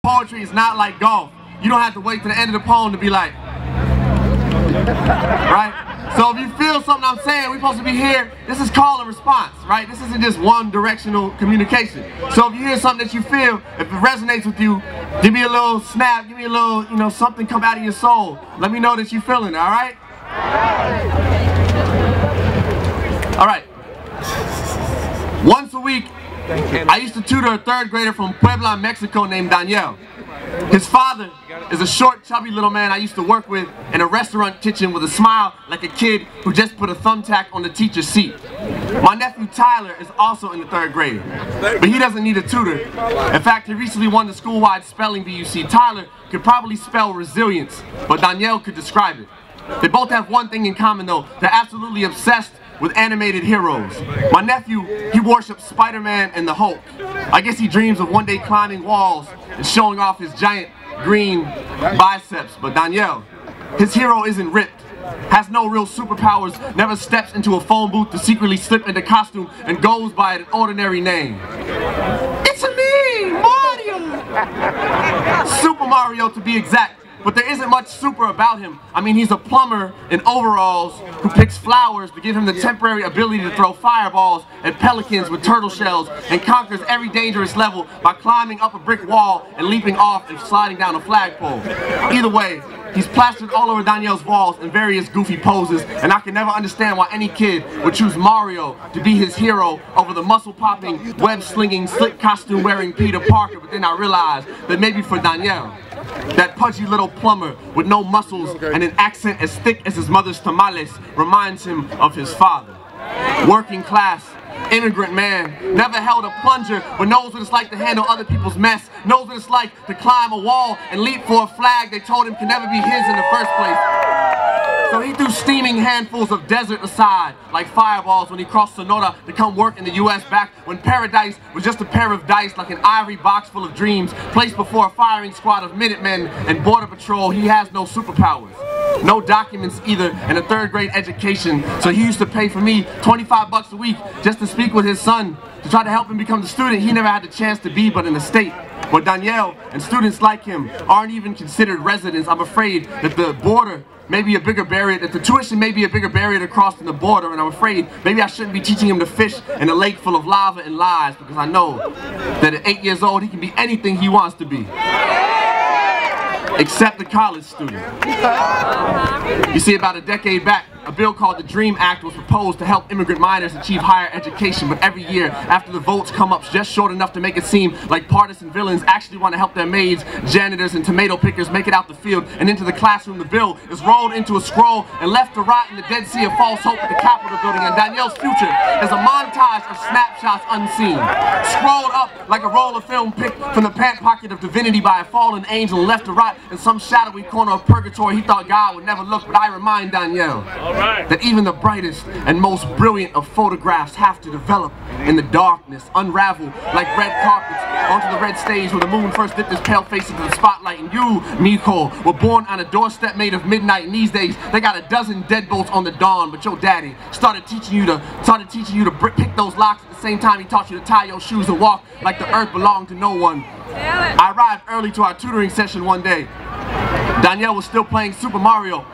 poetry is not like golf. You don't have to wait to the end of the poem to be like, right? So if you feel something I'm saying, we're supposed to be here. This is call and response, right? This isn't just one directional communication. So if you hear something that you feel, if it resonates with you, give me a little snap, give me a little, you know, something come out of your soul. Let me know that you're feeling it, all right? All right. Once a week, I used to tutor a third grader from Puebla, Mexico named Daniel. His father is a short, chubby little man I used to work with in a restaurant kitchen with a smile like a kid who just put a thumbtack on the teacher's seat. My nephew Tyler is also in the third grade, but he doesn't need a tutor. In fact, he recently won the school-wide spelling bee. You see, Tyler could probably spell resilience, but Daniel could describe it. They both have one thing in common though, they're absolutely obsessed with animated heroes. My nephew, he worships Spider-Man and the Hulk. I guess he dreams of one day climbing walls and showing off his giant green biceps. But Daniel, his hero isn't ripped, has no real superpowers, never steps into a phone booth to secretly slip into costume, and goes by an ordinary name. It's me, Mario! Super Mario to be exact. But there isn't much super about him. I mean, he's a plumber in overalls who picks flowers to give him the temporary ability to throw fireballs at pelicans with turtle shells, and conquers every dangerous level by climbing up a brick wall and leaping off and sliding down a flagpole. Either way, he's plastered all over Daniel's walls in various goofy poses, and I can never understand why any kid would choose Mario to be his hero over the muscle-popping, web-slinging, slick costume-wearing Peter Parker. But then I realized that maybe for Daniel, that pudgy little plumber with no muscles and an accent as thick as his mother's tamales reminds him of his father. Working class, immigrant man, never held a plunger, but knows what it's like to handle other people's mess, knows what it's like to climb a wall and leap for a flag they told him could never be his in the first place. So he threw steaming handfuls of desert aside, like fireballs, when he crossed Sonora to come work in the US back when paradise was just a pair of dice, like an ivory box full of dreams placed before a firing squad of Minutemen and Border Patrol. He has no superpowers, no documents either, and a third grade education. So he used to pay for me 25 bucks a week just to speak with his son, to try to help him become the student he never had the chance to be but in the state. But Daniel and students like him aren't even considered residents. I'm afraid that the border may be a bigger barrier, that the tuition may be a bigger barrier to cross than the border, and I'm afraid maybe I shouldn't be teaching him to fish in a lake full of lava and lies, because I know that at 8 years old he can be anything he wants to be. Except a college student. You see, about a decade back, a bill called the DreamAct was proposed to help immigrant minors achieve higher education, but every year after the votes come up just short enough to make it seem like partisan villains actually want to help their maids, janitors, and tomato pickers make it out the field and into the classroom, the bill is rolled into a scroll and left to rot in the Dead Sea of false hope at the Capitol building, and Daniel's future is a montage of snapshots unseen, scrolled up like a roll of film picked from the pant pocket of divinity by a fallen angel and left to rot in some shadowy corner of purgatory he thought God would never look. But I remind Daniel that even the brightest and most brilliant of photographs have to develop in the darkness, unravel like red carpets onto the red stage where the moon first dipped his pale face into the spotlight. And you, Mijo, were born on a doorstep made of midnight, and these days they got a dozen deadbolts on the dawn. But your daddy started teaching you to pick those locks at the same time he taught you to tie your shoes and walk like the earth belonged to no one. I arrived early to our tutoring session one day. Daniel was still playing Super Mario.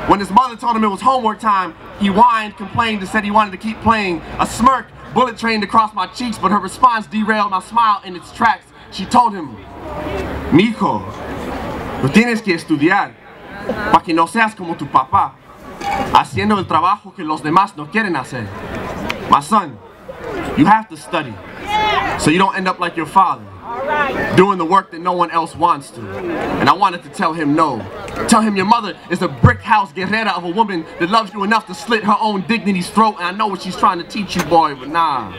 When his mother told him it was homework time, he whined, complained, and said he wanted to keep playing. A smirk bullet trained across my cheeks, but her response derailed my smile in its tracks. She told him, "Mijo, tú tienes que estudiar para que no seas como tu papá, haciendo el trabajo que los demás no quieren hacer. My son, you have to study, so you don't end up like your father, doing the work that no one else wants to." And I wanted to tell him no. Tell him your mother is a brick house guerrera of a woman that loves you enough to slit her own dignity's throat, and I know what she's trying to teach you, boy, but nah,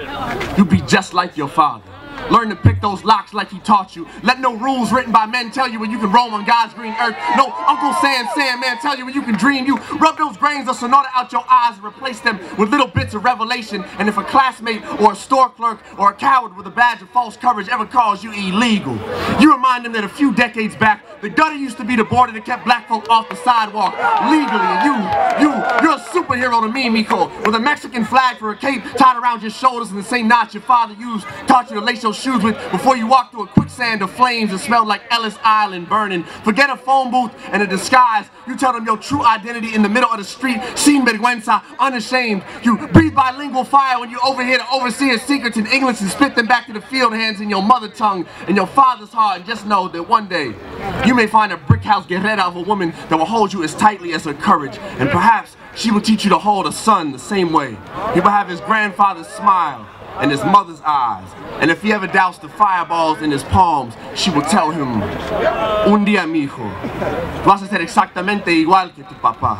you be just like your father. Learn to pick those locks like he taught you. Let no rules written by men tell you when you can roam on God's green earth. No Uncle Sandman tell you when you can dream. You rub those grains of Sonora out your eyes and replace them with little bits of revelation. And if a classmate or a store clerk or a coward with a badge of false courage ever calls you illegal, you remind them that a few decades back, The gutter used to be the border that kept black folk off the sidewalk legally. And you're a superhero to me, Miko. With a Mexican flag for a cape tied around your shoulders and the same knots your father taught you to lace your shoes with before you walked through a quicksand of flames that smelled like Ellis Island burning. Forget a phone booth and a disguise. You tell them your true identity in the middle of the street. Sin vergüenza, unashamed. You breathe bilingual fire when you overhear the overseer's secrets in English and spit them back to the field hands in your mother tongue and your father's heart. And just know that one day you may find a brick house guerrera of a woman that will hold you as tightly as her courage. And perhaps she will teach you to hold a son the same way. He will have his grandfather's smile and his mother's eyes. And if he ever doubts the fireballs in his palms, she will tell him, un día, mi hijo, vas a ser exactamente igual que tu papá.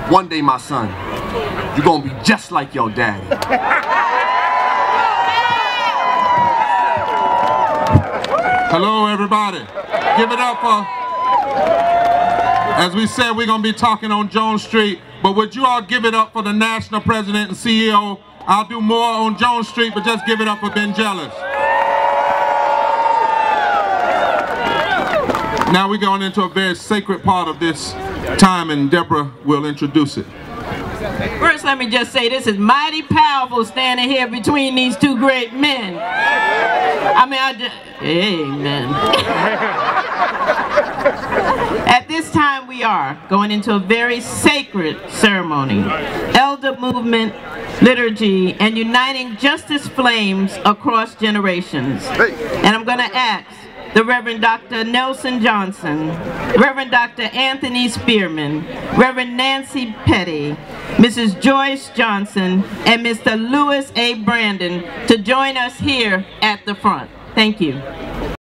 One day, my son, you're gonna be just like your daddy. Hello, everybody. Give it up for, as we said, we're gonna be talking on Jones Street, but would you all give it up for the national president and CEO? I'll do more on Jones Street, but just give it up for Ben Jealous. Now we're going into a very sacred part of this time, and Deborah will introduce it. First, let me just say this is mighty powerful standing here between these two great men. I mean, amen. At this time, we are going into a very sacred ceremony. Elder movement, liturgy, and uniting justice flames across generations. And I'm going to ask the Reverend Dr. Nelson Johnson, Reverend Dr. Anthony Spearman, Reverend Nancy Petty, Mrs. Joyce Johnson, and Mr. Louis A. Brandon to join us here at the front. Thank you.